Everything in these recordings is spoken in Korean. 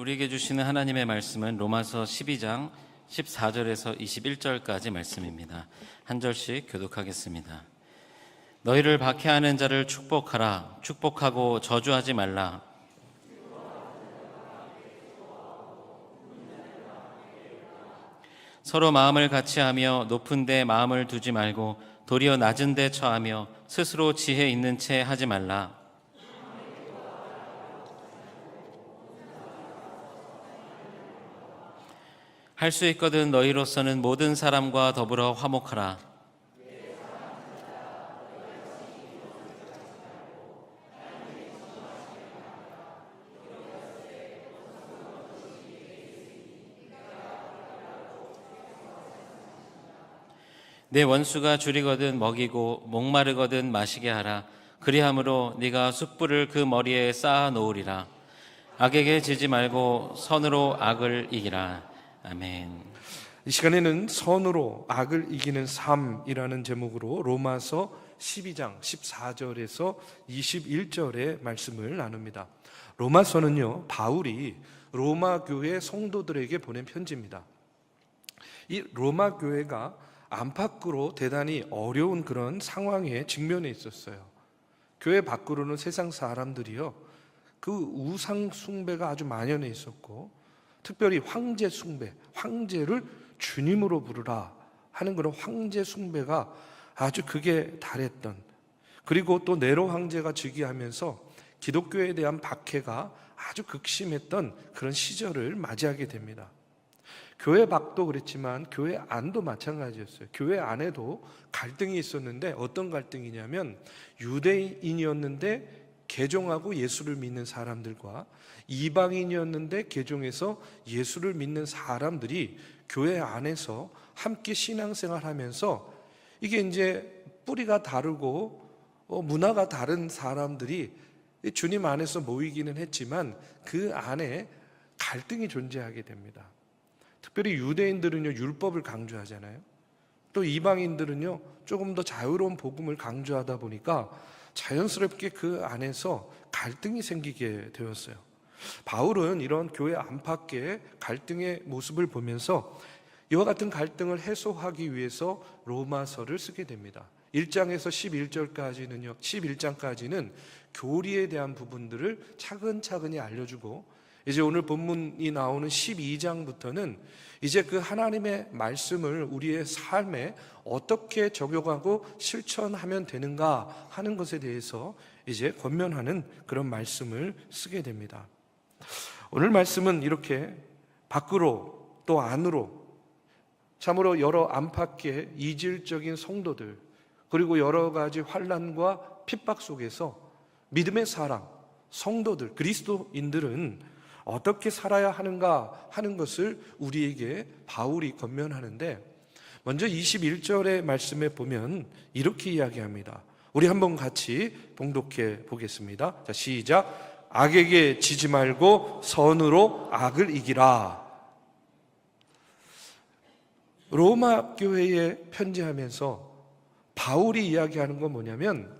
우리에게 주시는 하나님의 말씀은 로마서 12장 14절에서 21절까지 말씀입니다. 한 절씩 교독하겠습니다. 너희를 박해하는 자를 축복하라. 축복하고 저주하지 말라. 서로 마음을 같이하며 높은 데 마음을 두지 말고 도리어 낮은 데 처하며 스스로 지혜 있는 채 하지 말라. 할 수 있거든 너희로서는 모든 사람과 더불어 화목하라. 내 원수가 줄이거든 먹이고 목마르거든 마시게 하라. 그리함으로 네가 숯불을 그 머리에 쌓아 놓으리라. 악에게 지지 말고 선으로 악을 이기라. 아멘. 이 시간에는 선으로 악을 이기는 삶이라는 제목으로 로마서 12장 14절에서 21절의 말씀을 나눕니다. 로마서는요, 바울이 로마 교회 성도들에게 보낸 편지입니다. 이 로마 교회가 안팎으로 대단히 어려운 그런 상황에 직면해 있었어요. 교회 밖으로는 세상 사람들이요, 그 우상 숭배가 아주 만연해 있었고, 특별히 황제 숭배, 황제를 주님으로 부르라 하는 그런 황제 숭배가 아주 극에 달했던, 그리고 또 네로 황제가 즉위하면서 기독교에 대한 박해가 아주 극심했던 그런 시절을 맞이하게 됩니다. 교회 밖도 그랬지만 교회 안도 마찬가지였어요. 교회 안에도 갈등이 있었는데, 어떤 갈등이냐면 유대인이었는데 개종하고 예수를 믿는 사람들과 이방인이었는데 개종해서 예수를 믿는 사람들이 교회 안에서 함께 신앙생활하면서, 이게 이제 뿌리가 다르고 문화가 다른 사람들이 주님 안에서 모이기는 했지만 그 안에 갈등이 존재하게 됩니다. 특별히 유대인들은요, 율법을 강조하잖아요. 또 이방인들은요, 조금 더 자유로운 복음을 강조하다 보니까 자연스럽게 그 안에서 갈등이 생기게 되었어요. 바울은 이런 교회 안팎의 갈등의 모습을 보면서 이와 같은 갈등을 해소하기 위해서 로마서를 쓰게 됩니다. 1장에서 11장까지는 교리에 대한 부분들을 차근차근히 알려주고, 이제 오늘 본문이 나오는 12장부터는 이제 그 하나님의 말씀을 우리의 삶에 어떻게 적용하고 실천하면 되는가 하는 것에 대해서 이제 권면하는 그런 말씀을 쓰게 됩니다. 오늘 말씀은 이렇게 밖으로 또 안으로 참으로 여러 안팎의 이질적인 성도들, 그리고 여러 가지 환난과 핍박 속에서 믿음의 사람, 성도들, 그리스도인들은 어떻게 살아야 하는가 하는 것을 우리에게 바울이 권면하는데, 먼저 21절의 말씀에 보면 이렇게 이야기합니다. 우리 한번 같이 봉독해 보겠습니다. 자, 시작. 악에게 지지 말고 선으로 악을 이기라. 로마 교회에 편지하면서 바울이 이야기하는 건 뭐냐면,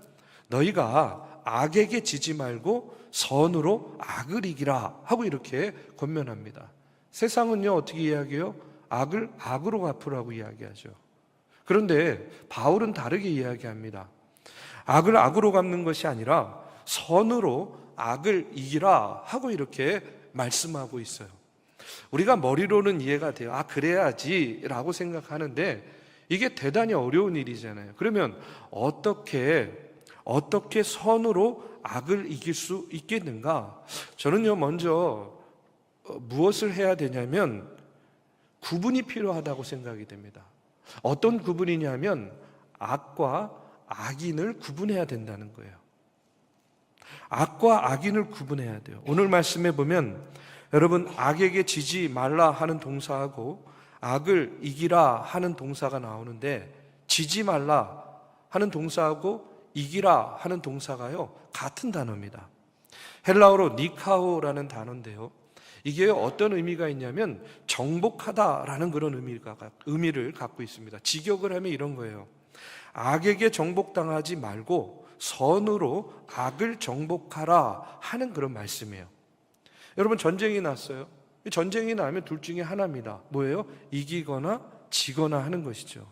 너희가 악에게 지지 말고 선으로 악을 이기라 하고 이렇게 권면합니다. 세상은요, 어떻게 이야기해요? 악을 악으로 갚으라고 이야기하죠. 그런데 바울은 다르게 이야기합니다. 악을 악으로 갚는 것이 아니라 선으로 악을 이기라 하고 이렇게 말씀하고 있어요. 우리가 머리로는 이해가 돼요. 아, 그래야지 라고 생각하는데 이게 대단히 어려운 일이잖아요. 그러면 어떻게 선으로 악을 이길 수 있겠는가? 저는요, 먼저 무엇을 해야 되냐면 구분이 필요하다고 생각이 됩니다. 어떤 구분이냐면 악과 악인을 구분해야 된다는 거예요. 악과 악인을 구분해야 돼요. 오늘 말씀에 보면 여러분, 악에게 지지 말라 하는 동사하고 악을 이기라 하는 동사가 나오는데, 지지 말라 하는 동사하고 이기라 하는 동사가요, 같은 단어입니다. 헬라어로 니카오라는 단어인데요, 이게 어떤 의미가 있냐면 정복하다라는 그런 의미를 갖고 있습니다. 직역을 하면 이런 거예요. 악에게 정복당하지 말고 선으로 악을 정복하라 하는 그런 말씀이에요. 여러분 전쟁이 났어요. 전쟁이 나면 둘 중에 하나입니다. 뭐예요? 이기거나 지거나 하는 것이죠.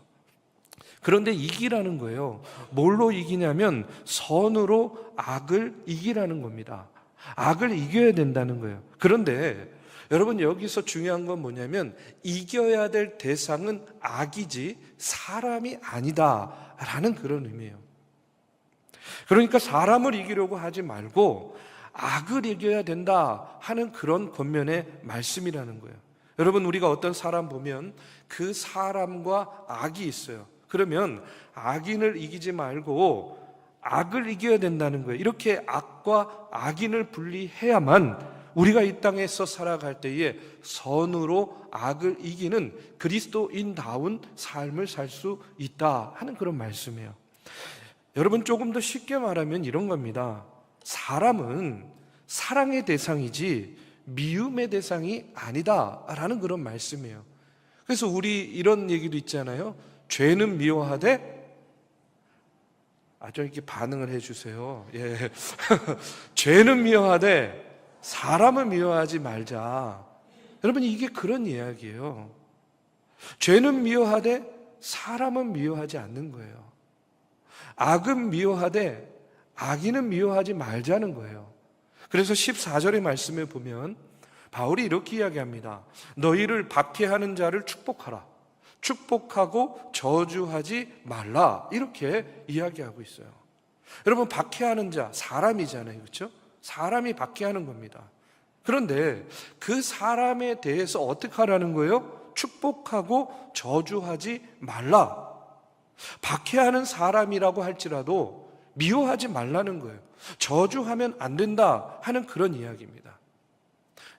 그런데 이기라는 거예요. 뭘로 이기냐면 선으로 악을 이기라는 겁니다. 악을 이겨야 된다는 거예요. 그런데 여러분 여기서 중요한 건 뭐냐면 이겨야 될 대상은 악이지 사람이 아니다라는 그런 의미예요. 그러니까 사람을 이기려고 하지 말고 악을 이겨야 된다 하는 그런 권면의 말씀이라는 거예요. 여러분 우리가 어떤 사람 보면 그 사람과 악이 있어요. 그러면 악인을 이기지 말고 악을 이겨야 된다는 거예요. 이렇게 악과 악인을 분리해야만 우리가 이 땅에서 살아갈 때에 선으로 악을 이기는 그리스도인다운 삶을 살 수 있다 하는 그런 말씀이에요. 여러분 조금 더 쉽게 말하면 이런 겁니다. 사람은 사랑의 대상이지 미움의 대상이 아니다라는 그런 말씀이에요. 그래서 우리 이런 얘기도 있잖아요. 죄는 미워하되 좀 이렇게 반응을 해주세요. 예. 죄는 미워하되 사람을 미워하지 말자. 여러분 이게 그런 이야기예요. 죄는 미워하되 사람은 미워하지 않는 거예요. 악은 미워하되 악인은 미워하지 말자는 거예요. 그래서 14절의 말씀에 보면 바울이 이렇게 이야기합니다. 너희를 박해하는 자를 축복하라. 축복하고 저주하지 말라. 이렇게 이야기하고 있어요. 여러분 박해하는 자 사람이잖아요. 그렇죠? 사람이 박해하는 겁니다. 그런데 그 사람에 대해서 어떻게 하라는 거예요? 축복하고 저주하지 말라. 박해하는 사람이라고 할지라도 미워하지 말라는 거예요. 저주하면 안 된다 하는 그런 이야기입니다.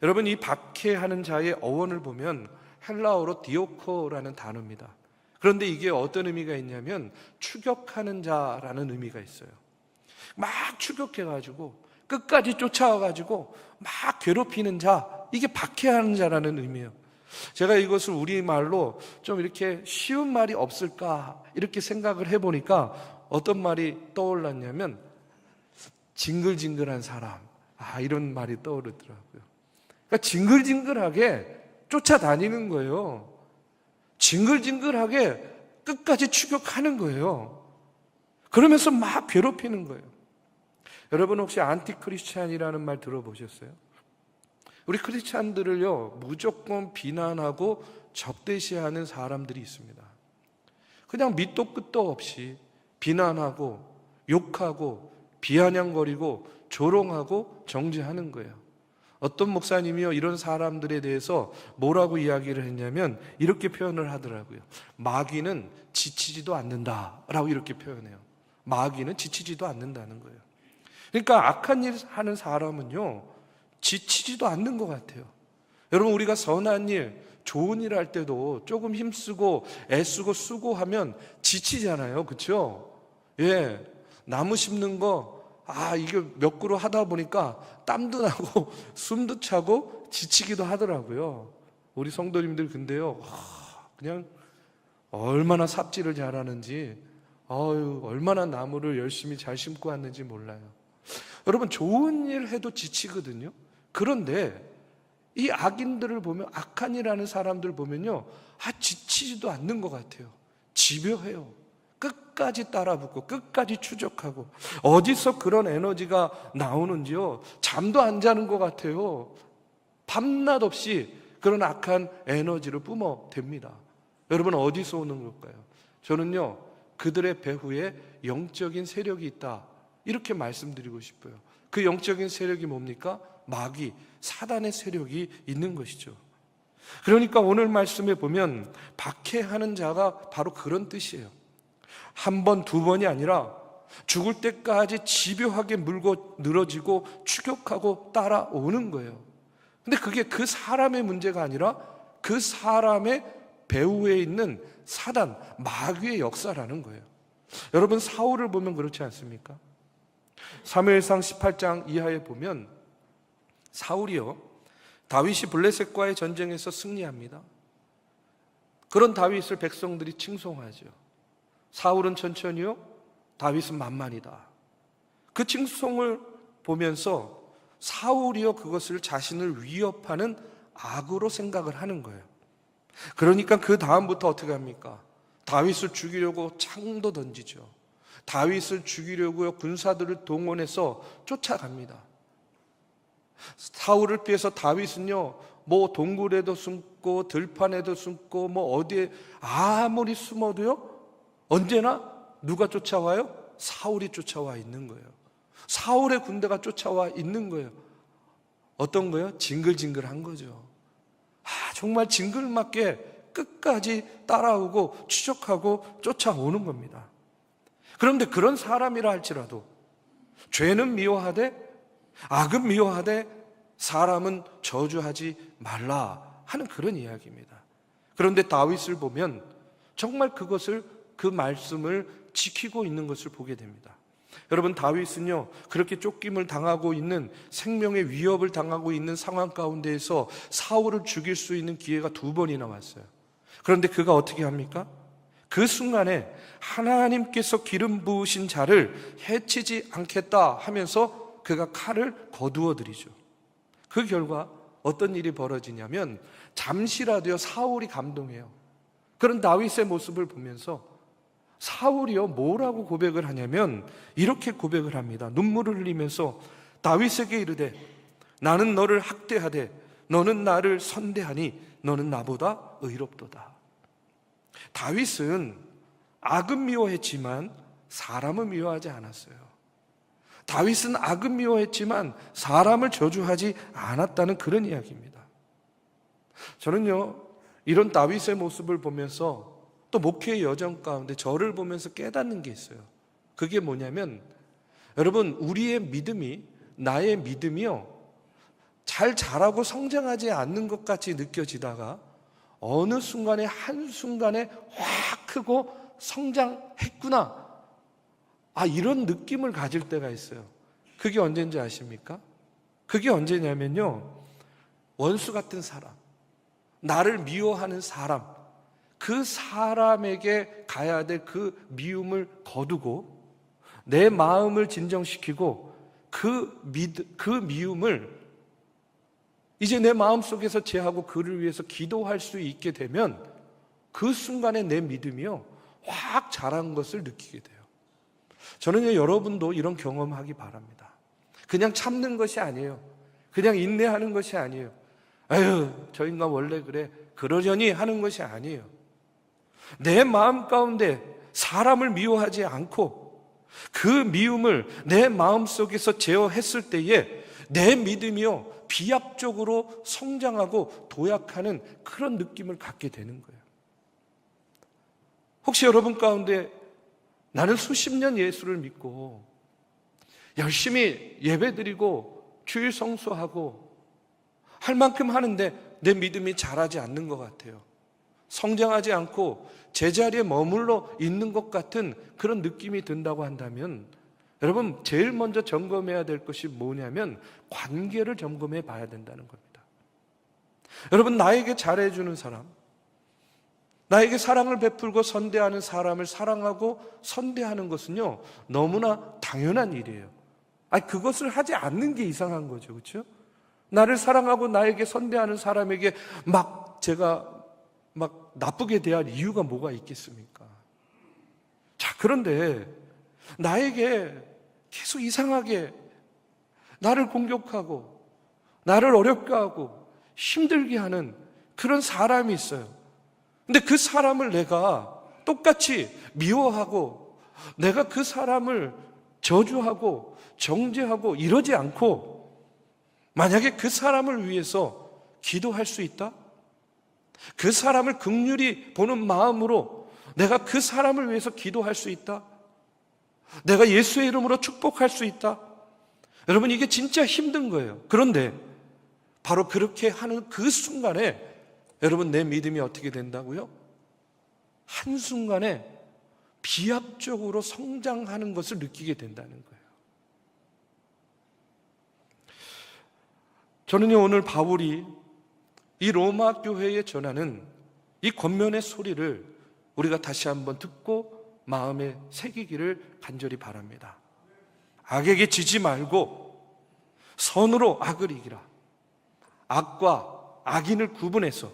여러분 이 박해하는 자의 어원을 보면 헬라어로 디오코라는 단어입니다. 그런데 이게 어떤 의미가 있냐면 추격하는 자라는 의미가 있어요. 막 추격해가지고 끝까지 쫓아와가지고 막 괴롭히는 자, 이게 박해하는 자라는 의미예요. 제가 이것을 우리말로 좀 이렇게 쉬운 말이 없을까 이렇게 생각을 해보니까 어떤 말이 떠올랐냐면 징글징글한 사람, 이런 말이 떠오르더라고요. 그러니까 징글징글하게 쫓아다니는 거예요. 징글징글하게 끝까지 추격하는 거예요. 그러면서 막 괴롭히는 거예요. 여러분 혹시 안티크리스찬이라는 말 들어보셨어요? 우리 크리스찬들을요 무조건 비난하고 적대시하는 사람들이 있습니다. 그냥 밑도 끝도 없이 비난하고 욕하고 비아냥거리고 조롱하고 정죄하는 거예요. 어떤 목사님이요 이런 사람들에 대해서 뭐라고 이야기를 했냐면 이렇게 표현을 하더라고요. 마귀는 지치지도 않는다라고 이렇게 표현해요. 마귀는 지치지도 않는다는 거예요. 그러니까 악한 일 하는 사람은요 지치지도 않는 것 같아요. 여러분 우리가 선한 일, 좋은 일 할 때도 조금 힘쓰고 애쓰고 수고하면 지치잖아요. 그렇죠? 예, 나무 심는 거 이게 몇 그루 하다 보니까 땀도 나고 숨도 차고 지치기도 하더라고요. 우리 성도님들 근데요 그냥 얼마나 삽질을 잘하는지 얼마나 나무를 열심히 잘 심고 왔는지 몰라요. 여러분 좋은 일 해도 지치거든요. 그런데 이 악인들을 보면 악한 일 하는 사람들 보면요 지치지도 않는 것 같아요. 집요해요. 끝까지 따라붙고 끝까지 추적하고 어디서 그런 에너지가 나오는지요 잠도 안 자는 것 같아요. 밤낮 없이 그런 악한 에너지를 뿜어댑니다. 여러분 어디서 오는 걸까요? 저는요 그들의 배후에 영적인 세력이 있다 이렇게 말씀드리고 싶어요. 그 영적인 세력이 뭡니까? 마귀, 사단의 세력이 있는 것이죠. 그러니까 오늘 말씀에 보면 박해하는 자가 바로 그런 뜻이에요. 한 번, 두 번이 아니라 죽을 때까지 집요하게 물고 늘어지고 추격하고 따라오는 거예요. 근데 그게 그 사람의 문제가 아니라 그 사람의 배후에 있는 사단, 마귀의 역사라는 거예요. 여러분 사울을 보면 그렇지 않습니까? 사무엘상 18장 이하에 보면 사울이요 다윗이 블레셋과의 전쟁에서 승리합니다. 그런 다윗을 백성들이 칭송하죠. 사울은 천천히요 다윗은 만만이다. 그 칭송을 보면서 사울이요 그것을 자신을 위협하는 악으로 생각을 하는 거예요. 그러니까 그 다음부터 어떻게 합니까? 다윗을 죽이려고 창도 던지죠. 다윗을 죽이려고요 군사들을 동원해서 쫓아갑니다. 사울을 피해서 다윗은요 뭐 동굴에도 숨고 들판에도 숨고 뭐 어디에 아무리 숨어도요 언제나 누가 쫓아와요? 사울이 쫓아와 있는 거예요. 사울의 군대가 쫓아와 있는 거예요. 어떤 거예요? 징글징글한 거죠. 정말 징글맞게 끝까지 따라오고 추적하고 쫓아오는 겁니다. 그런데 그런 사람이라 할지라도 죄는 미워하되 악은 미워하되 사람은 저주하지 말라 하는 그런 이야기입니다. 그런데 다윗을 보면 정말 그 말씀을 지키고 있는 것을 보게 됩니다. 여러분, 다윗은요 그렇게 쫓김을 당하고 있는, 생명의 위협을 당하고 있는 상황 가운데에서 사울을 죽일 수 있는 기회가 2번이나 왔어요. 그런데 그가 어떻게 합니까? 그 순간에 하나님께서 기름 부으신 자를 해치지 않겠다 하면서 그가 칼을 거두어 드리죠. 그 결과 어떤 일이 벌어지냐면 잠시라도요 사울이 감동해요. 그런 다윗의 모습을 보면서 사울이요 뭐라고 고백을 하냐면 이렇게 고백을 합니다. 눈물을 흘리면서 다윗에게 이르되 나는 너를 학대하되 너는 나를 선대하니 너는 나보다 의롭도다. 다윗은 악은 미워했지만 사람은 미워하지 않았어요. 다윗은 악은 미워했지만 사람을 저주하지 않았다는 그런 이야기입니다. 저는요 이런 다윗의 모습을 보면서 또 목회의 여정 가운데 저를 보면서 깨닫는 게 있어요. 그게 뭐냐면 여러분, 우리의 믿음이, 나의 믿음이요 잘 자라고 성장하지 않는 것 같이 느껴지다가 어느 순간에 한순간에 확 크고 성장했구나, 이런 느낌을 가질 때가 있어요. 그게 언제인지 아십니까? 그게 언제냐면요 원수 같은 사람, 나를 미워하는 사람, 그 사람에게 가야 될 그 미움을 거두고 내 마음을 진정시키고 그 미움을 이제 내 마음속에서 제하고 그를 위해서 기도할 수 있게 되면 그 순간에 내 믿음이요 확 자란 것을 느끼게 돼요. 저는요 여러분도 이런 경험하기 바랍니다. 그냥 참는 것이 아니에요. 그냥 인내하는 것이 아니에요. 아유 저 인간 원래 그래 그러려니 하는 것이 아니에요. 내 마음 가운데 사람을 미워하지 않고 그 미움을 내 마음속에서 제어했을 때에 내 믿음이요 비약적으로 성장하고 도약하는 그런 느낌을 갖게 되는 거예요. 혹시 여러분 가운데 나는 수십 년 예수를 믿고 열심히 예배드리고 주일 성수하고 할 만큼 하는데 내 믿음이 자라지 않는 것 같아요. 성장하지 않고 제자리에 머물러 있는 것 같은 그런 느낌이 든다고 한다면 여러분, 제일 먼저 점검해야 될 것이 뭐냐면 관계를 점검해 봐야 된다는 겁니다. 여러분, 나에게 잘해주는 사람, 나에게 사랑을 베풀고 선대하는 사람을 사랑하고 선대하는 것은요 너무나 당연한 일이에요. 그것을 하지 않는 게 이상한 거죠. 그렇죠? 나를 사랑하고 나에게 선대하는 사람에게 제가 나쁘게 대할 이유가 뭐가 있겠습니까? 자, 그런데 나에게 계속 이상하게 나를 공격하고 나를 어렵게 하고 힘들게 하는 그런 사람이 있어요. 근데 그 사람을 내가 똑같이 미워하고 내가 그 사람을 저주하고 정죄하고 이러지 않고 만약에 그 사람을 위해서 기도할 수 있다? 그 사람을 긍휼히 보는 마음으로 내가 그 사람을 위해서 기도할 수 있다? 내가 예수의 이름으로 축복할 수 있다? 여러분, 이게 진짜 힘든 거예요. 그런데 바로 그렇게 하는 그 순간에 여러분, 내 믿음이 어떻게 된다고요? 한순간에 비약적으로 성장하는 것을 느끼게 된다는 거예요. 저는요 오늘 바울이 이 로마 교회에 전하는 이 권면의 소리를 우리가 다시 한번 듣고 마음에 새기기를 간절히 바랍니다. 악에게 지지 말고 선으로 악을 이기라. 악과 악인을 구분해서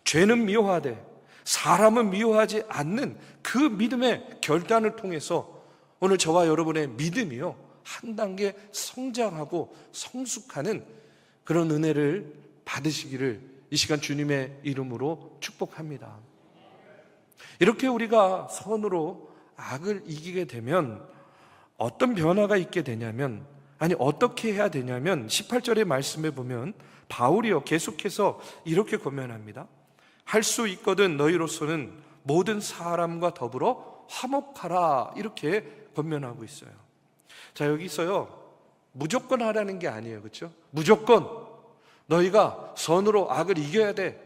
죄는 미워하되 사람은 미워하지 않는 그 믿음의 결단을 통해서 오늘 저와 여러분의 믿음이요 한 단계 성장하고 성숙하는 그런 은혜를 받으시기를 이 시간 주님의 이름으로 축복합니다. 이렇게 우리가 선으로 악을 이기게 되면 어떤 변화가 있게 되냐면, 어떻게 해야 되냐면 18절의 말씀에 보면 바울이요 계속해서 이렇게 권면합니다. 할 수 있거든 너희로서는 모든 사람과 더불어 화목하라, 이렇게 권면하고 있어요. 자, 여기서요 무조건 하라는 게 아니에요, 그렇죠? 무조건 너희가 선으로 악을 이겨야 돼,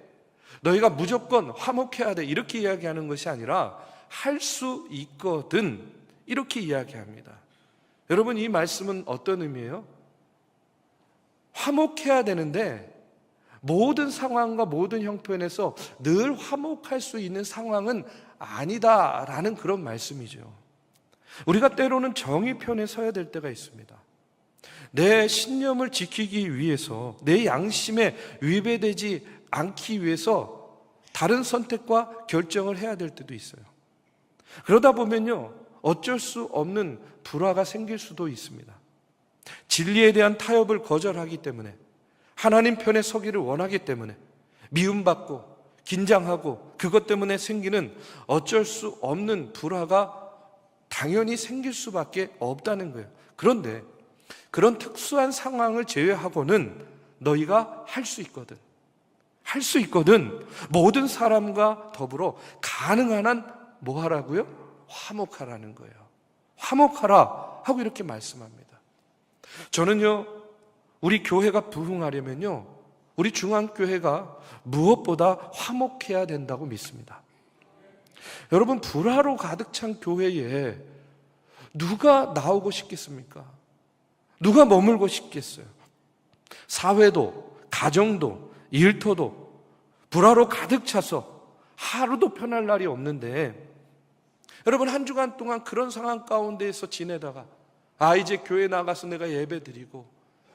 너희가 무조건 화목해야 돼, 이렇게 이야기하는 것이 아니라 할 수 있거든, 이렇게 이야기합니다. 여러분, 이 말씀은 어떤 의미예요? 화목해야 되는데 모든 상황과 모든 형편에서 늘 화목할 수 있는 상황은 아니다라는 그런 말씀이죠. 우리가 때로는 정의 편에 서야 될 때가 있습니다. 내 신념을 지키기 위해서, 내 양심에 위배되지 않기 위해서 다른 선택과 결정을 해야 될 때도 있어요. 그러다 보면요 어쩔 수 없는 불화가 생길 수도 있습니다. 진리에 대한 타협을 거절하기 때문에, 하나님 편에 서기를 원하기 때문에 미움받고 긴장하고 그것 때문에 생기는 어쩔 수 없는 불화가 당연히 생길 수밖에 없다는 거예요. 그런데 그런 특수한 상황을 제외하고는 너희가 할 수 있거든. 할 수 있거든. 모든 사람과 더불어 가능한 한 뭐 하라고요? 화목하라는 거예요. 화목하라 하고 이렇게 말씀합니다. 저는요 우리 교회가 부흥하려면요 우리 중앙교회가 무엇보다 화목해야 된다고 믿습니다. 여러분, 불화로 가득 찬 교회에 누가 나오고 싶겠습니까? 누가 머물고 싶겠어요? 사회도, 가정도, 일터도 불화로 가득 차서 하루도 편할 날이 없는데, 여러분, 한 주간 동안 그런 상황 가운데에서 지내다가 이제 교회 나가서 내가 예배 드리고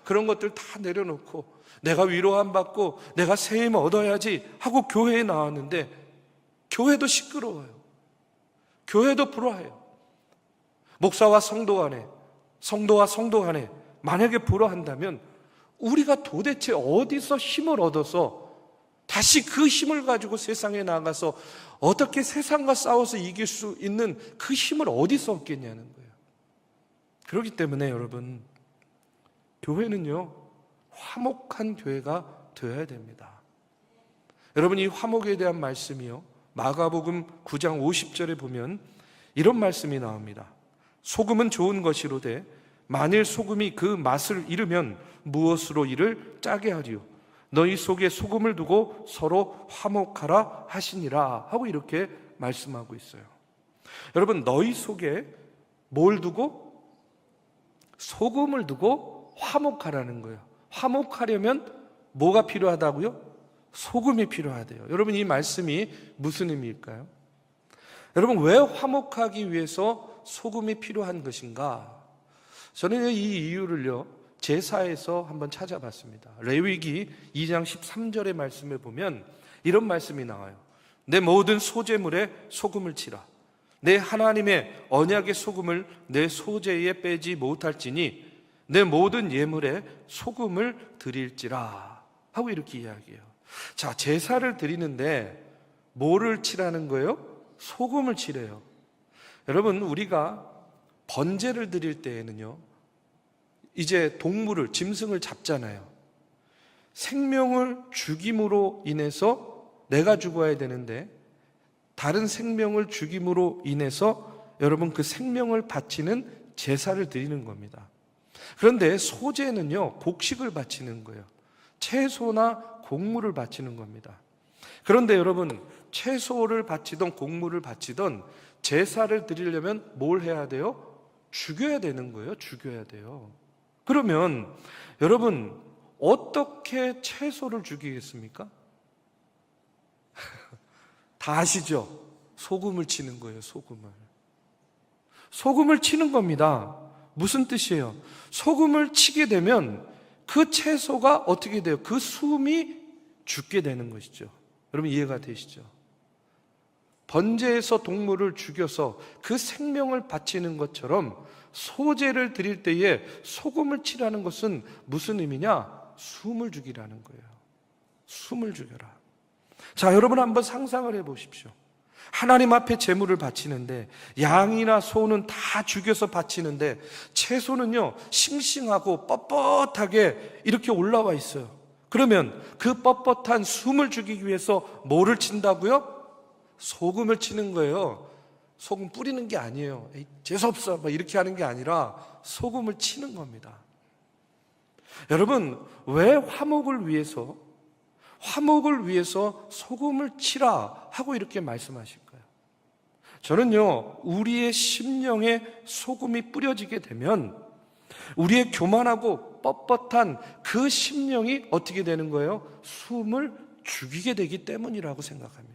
그런 것들 다 내려놓고 내가 위로함 받고 내가 세임 얻어야지 하고 교회에 나왔는데 교회도 시끄러워요. 교회도 불화해요. 목사와 성도 간에, 성도와 성도 간에 만약에 불화한다면 우리가 도대체 어디서 힘을 얻어서 다시 그 힘을 가지고 세상에 나가서 어떻게 세상과 싸워서 이길 수 있는 그 힘을 어디서 얻겠냐는 거예요. 그렇기 때문에 여러분, 교회는요 화목한 교회가 되어야 됩니다. 여러분, 이 화목에 대한 말씀이요 마가복음 9장 50절에 보면 이런 말씀이 나옵니다. 소금은 좋은 것이로되 만일 소금이 그 맛을 잃으면 무엇으로 이를 짜게 하리요? 너희 속에 소금을 두고 서로 화목하라 하시니라 하고 이렇게 말씀하고 있어요. 여러분, 너희 속에 뭘 두고? 소금을 두고 화목하라는 거예요. 화목하려면 뭐가 필요하다고요? 소금이 필요하대요. 여러분, 이 말씀이 무슨 의미일까요? 여러분, 왜 화목하기 위해서 소금이 필요한 것인가? 저는 이 이유를요 제사에서 한번 찾아봤습니다. 레위기 2장 13절의 말씀에 보면 이런 말씀이 나와요. 내 모든 소제물에 소금을 치라. 내 하나님의 언약의 소금을 내 소제에 빼지 못할지니 내 모든 예물에 소금을 드릴지라 하고 이렇게 이야기해요. 자, 제사를 드리는데 뭐를 치라는 거예요? 소금을 치래요. 여러분, 우리가 번제를 드릴 때에는요 이제 동물을, 짐승을 잡잖아요. 생명을 죽임으로 인해서 내가 죽어야 되는데 다른 생명을 죽임으로 인해서 여러분 그 생명을 바치는 제사를 드리는 겁니다. 그런데 소제는요 곡식을 바치는 거예요. 채소나 곡물을 바치는 겁니다. 그런데 여러분, 채소를 바치던 곡물을 바치던 제사를 드리려면 뭘 해야 돼요? 죽여야 되는 거예요. 죽여야 돼요. 그러면 여러분, 어떻게 채소를 죽이겠습니까? 다 아시죠? 소금을 치는 거예요. 소금을 치는 겁니다. 무슨 뜻이에요? 소금을 치게 되면 그 채소가 어떻게 돼요? 그 숨이 죽게 되는 것이죠. 여러분 이해가 되시죠? 번제에서 동물을 죽여서 그 생명을 바치는 것처럼 소제를 드릴 때에 소금을 치라는 것은 무슨 의미냐? 숨을 죽이라는 거예요. 숨을 죽여라. 자, 여러분 한번 상상을 해 보십시오. 하나님 앞에 제물을 바치는데 양이나 소는 다 죽여서 바치는데 채소는요 싱싱하고 뻣뻣하게 이렇게 올라와 있어요. 그러면 그 뻣뻣한 숨을 죽이기 위해서 뭐를 친다고요? 소금을 치는 거예요. 소금 뿌리는 게 아니에요. 에이, 재수없어 막 이렇게 하는 게 아니라 소금을 치는 겁니다. 여러분 왜 화목을 위해서 소금을 치라 하고 이렇게 말씀하실까요? 저는요 우리의 심령에 소금이 뿌려지게 되면 우리의 교만하고 뻣뻣한 그 심령이 어떻게 되는 거예요? 숨을 죽이게 되기 때문이라고 생각합니다.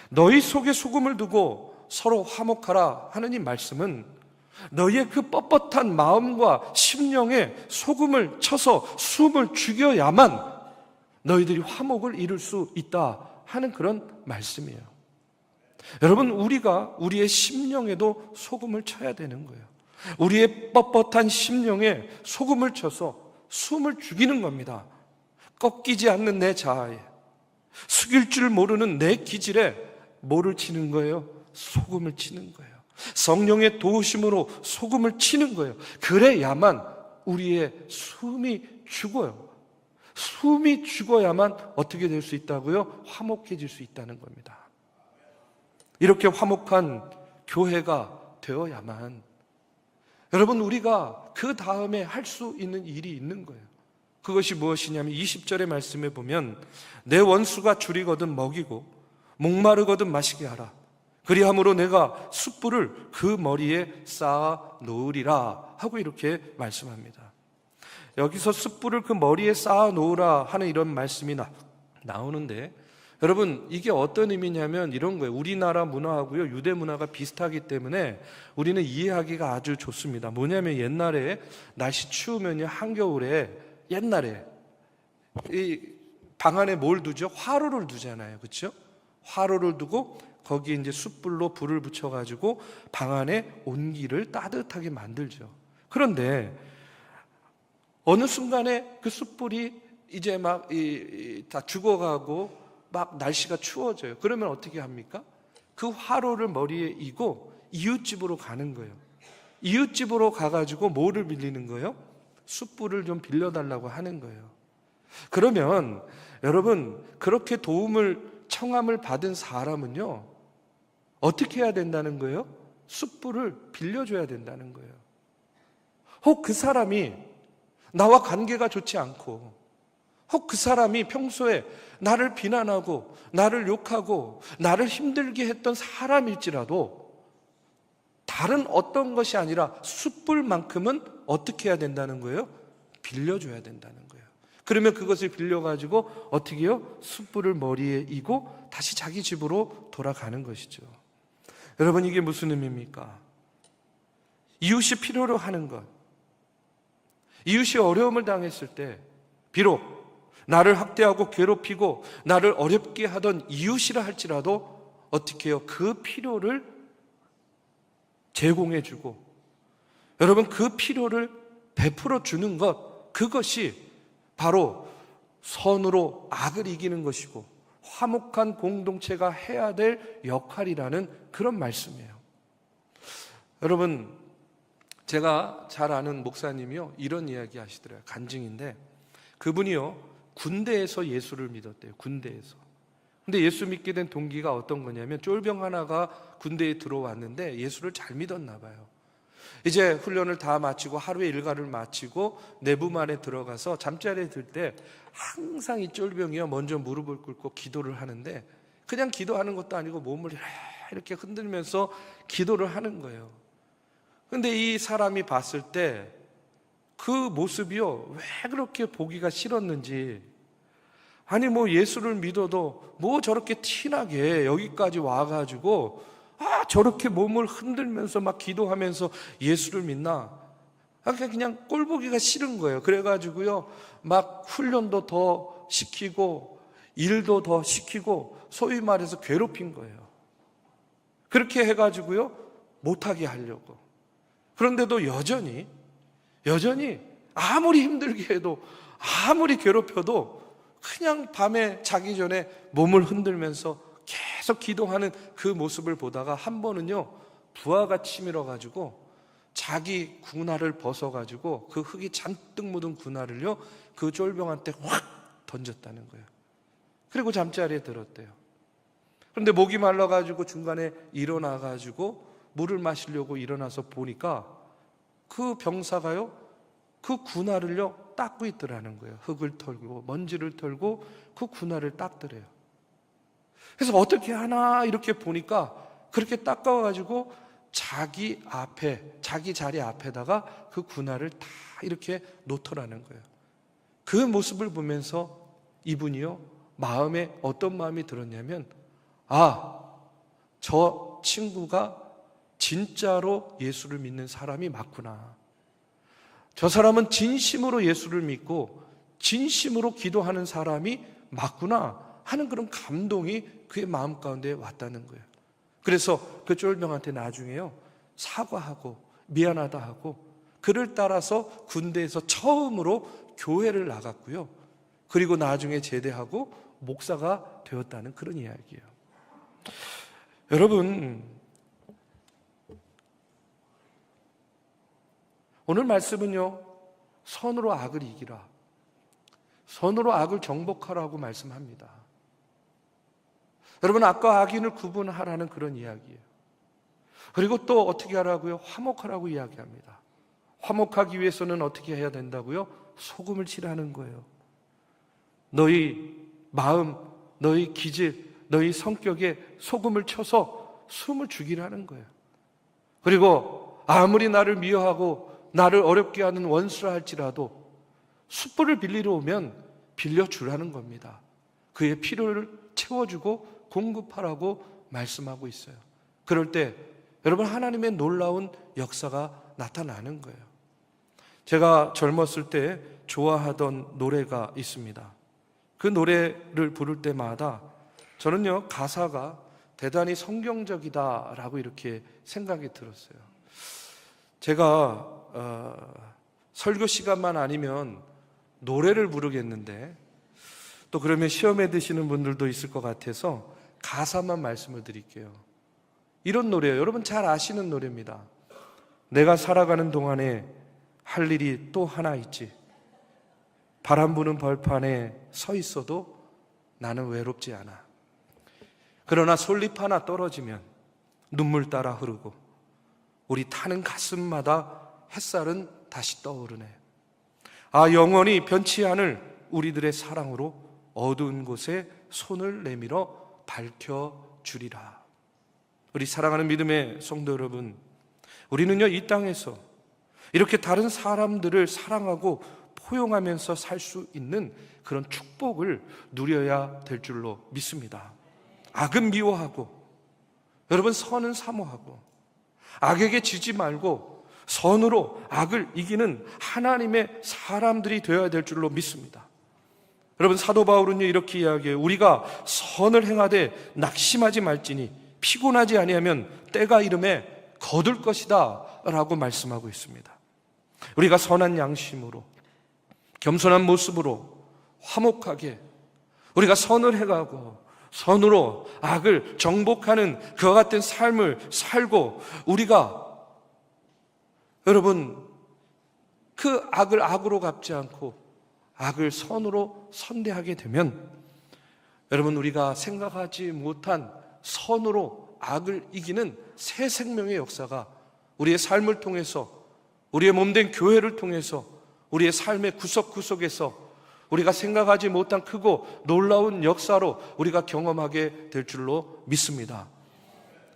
너희 속에 소금을 두고 서로 화목하라 하는 이 말씀은 너희의 그 뻣뻣한 마음과 심령에 소금을 쳐서 숨을 죽여야만 너희들이 화목을 이룰 수 있다 하는 그런 말씀이에요. 여러분 우리가 우리의 심령에도 소금을 쳐야 되는 거예요. 우리의 뻣뻣한 심령에 소금을 쳐서 숨을 죽이는 겁니다. 꺾이지 않는 내 자아에, 숙일 줄 모르는 내 기질에 뭐를 치는 거예요? 소금을 치는 거예요. 성령의 도우심으로 소금을 치는 거예요. 그래야만 우리의 숨이 죽어요. 숨이 죽어야만 어떻게 될 수 있다고요? 화목해질 수 있다는 겁니다. 이렇게 화목한 교회가 되어야만 여러분 우리가 그 다음에 할 수 있는 일이 있는 거예요. 그것이 무엇이냐면 20절의 말씀에 보면 내 원수가 줄이거든 먹이고 목마르거든 마시게 하라. 그리함으로 내가 숯불을 그 머리에 쌓아 놓으리라 하고 이렇게 말씀합니다. 여기서 숯불을 그 머리에 쌓아 놓으라 하는 이런 말씀이 나오는데 여러분 이게 어떤 의미냐면 이런 거예요. 우리나라 문화하고요 유대 문화가 비슷하기 때문에 우리는 이해하기가 아주 좋습니다. 뭐냐면 옛날에 날씨 추우면요 한겨울에 옛날에 이 방 안에 뭘 두죠? 화로를 두잖아요. 그렇죠? 화로를 두고 거기에 이제 숯불로 불을 붙여가지고 방 안에 온기를 따뜻하게 만들죠. 그런데 어느 순간에 그 숯불이 이제 막 다 죽어가고 막 날씨가 추워져요. 그러면 어떻게 합니까? 그 화로를 머리에 이고 이웃집으로 가는 거예요. 이웃집으로 가가지고 뭐를 빌리는 거예요? 숯불을 좀 빌려달라고 하는 거예요. 그러면 여러분 그렇게 청함을 받은 사람은요 어떻게 해야 된다는 거예요? 숯불을 빌려줘야 된다는 거예요. 혹 그 사람이 나와 관계가 좋지 않고 혹 그 사람이 평소에 나를 비난하고 나를 욕하고 나를 힘들게 했던 사람일지라도 다른 어떤 것이 아니라 숯불만큼은 어떻게 해야 된다는 거예요? 빌려줘야 된다는 거예요. 그러면 그것을 빌려가지고 어떻게 해요? 숯불을 머리에 이고 다시 자기 집으로 돌아가는 것이죠. 여러분 이게 무슨 의미입니까? 이웃이 필요로 하는 것, 이웃이 어려움을 당했을 때 비록 나를 학대하고 괴롭히고 나를 어렵게 하던 이웃이라 할지라도 어떻게 해요? 그 필요를 제공해주고 여러분 그 필요를 베풀어 주는 것, 그것이 바로 선으로 악을 이기는 것이고 화목한 공동체가 해야 될 역할이라는 그런 말씀이에요. 여러분 제가 잘 아는 목사님이요 이런 이야기 하시더라고요. 간증인데 그분이요 군대에서 예수를 믿었대요. 군대에서. 근데 예수 믿게 된 동기가 어떤 거냐면 쫄병 하나가 군대에 들어왔는데 예수를 잘 믿었나 봐요. 이제 훈련을 다 마치고 하루의 일과를 마치고 내부만에 들어가서 잠자리에 들 때 항상 이 쫄병이요 먼저 무릎을 꿇고 기도를 하는데 그냥 기도하는 것도 아니고 몸을 이렇게 흔들면서 기도를 하는 거예요. 근데 이 사람이 봤을 때 그 모습이요 왜 그렇게 보기가 싫었는지, 아니 뭐 예수를 믿어도 뭐 저렇게 티나게 여기까지 와가지고 저렇게 몸을 흔들면서 막 기도하면서 예수를 믿나? 그냥 꼴보기가 싫은 거예요. 그래가지고요, 막 훈련도 더 시키고 일도 더 시키고 소위 말해서 괴롭힌 거예요. 그렇게 해가지고요, 못하게 하려고. 그런데도 여전히 아무리 힘들게 해도, 아무리 괴롭혀도 그냥 밤에 자기 전에 몸을 흔들면서 계속 기도하는 그 모습을 보다가 한 번은요, 부하가 치밀어가지고 자기 군화를 벗어가지고 그 흙이 잔뜩 묻은 군화를요, 그 쫄병한테 확 던졌다는 거예요. 그리고 잠자리에 들었대요. 그런데 목이 말라가지고 중간에 일어나가지고 물을 마시려고 일어나서 보니까 그 병사가요, 그 군화를요 닦고 있더라는 거예요. 흙을 털고 먼지를 털고 그 군화를 닦더래요. 그래서 어떻게 하나 이렇게 보니까 그렇게 닦아가지고 자기 자리 앞에다가 그 군화를 다 이렇게 놓더라는 거예요. 그 모습을 보면서 이분이요, 마음에 어떤 마음이 들었냐면, 저 친구가 진짜로 예수를 믿는 사람이 맞구나. 저 사람은 진심으로 예수를 믿고 진심으로 기도하는 사람이 맞구나 하는 그런 감동이 그의 마음 가운데 왔다는 거예요. 그래서 그 쫄병한테 나중에요, 사과하고 미안하다 하고 그를 따라서 군대에서 처음으로 교회를 나갔고요, 그리고 나중에 제대하고 목사가 되었다는 그런 이야기예요. 여러분, 오늘 말씀은요, 선으로 악을 이기라, 선으로 악을 정복하라고 말씀합니다. 여러분, 악과 악인을 구분하라는 그런 이야기예요. 그리고 또 어떻게 하라고요? 화목하라고 이야기합니다. 화목하기 위해서는 어떻게 해야 된다고요? 소금을 칠하는 거예요. 너희 마음, 너희 기질, 너희 성격에 소금을 쳐서 숨을 죽이라는 거예요. 그리고 아무리 나를 미워하고 나를 어렵게 하는 원수라 할지라도 숯불을 빌리러 오면 빌려주라는 겁니다. 그의 필요를 채워주고 공급하라고 말씀하고 있어요. 그럴 때 여러분, 하나님의 놀라운 역사가 나타나는 거예요. 제가 젊었을 때 좋아하던 노래가 있습니다. 그 노래를 부를 때마다 저는요, 가사가 대단히 성경적이다라고 이렇게 생각이 들었어요. 제가 설교 시간만 아니면 노래를 부르겠는데, 또 그러면 시험에 드시는 분들도 있을 것 같아서 가사만 말씀을 드릴게요. 이런 노래예요. 여러분 잘 아시는 노래입니다. 내가 살아가는 동안에 할 일이 또 하나 있지. 바람 부는 벌판에 서 있어도 나는 외롭지 않아. 그러나 솔잎 하나 떨어지면 눈물 따라 흐르고 우리 타는 가슴마다 햇살은 다시 떠오르네. 영원히 변치 않을 우리들의 사랑으로 어두운 곳에 손을 내밀어 밝혀주리라. 우리 사랑하는 믿음의 성도 여러분, 우리는요, 이 땅에서 이렇게 다른 사람들을 사랑하고 포용하면서 살 수 있는 그런 축복을 누려야 될 줄로 믿습니다. 악은 미워하고, 여러분 선은 사모하고, 악에게 지지 말고 선으로 악을 이기는 하나님의 사람들이 되어야 될 줄로 믿습니다. 여러분, 사도 바울은요 이렇게 이야기해요. 우리가 선을 행하되 낙심하지 말지니 피곤하지 아니하면 때가 이름에 거둘 것이다 라고 말씀하고 있습니다. 우리가 선한 양심으로, 겸손한 모습으로, 화목하게 우리가 선을 해가고 선으로 악을 정복하는 그와 같은 삶을 살고, 우리가 여러분 그 악을 악으로 갚지 않고 악을 선으로 선대하게 되면, 여러분 우리가 생각하지 못한 선으로 악을 이기는 새 생명의 역사가 우리의 삶을 통해서, 우리의 몸된 교회를 통해서, 우리의 삶의 구석구석에서 우리가 생각하지 못한 크고 놀라운 역사로 우리가 경험하게 될 줄로 믿습니다.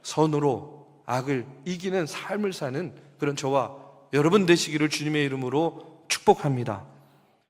선으로 악을 이기는 삶을 사는 그런 저와 여러분 되시기를 주님의 이름으로 축복합니다.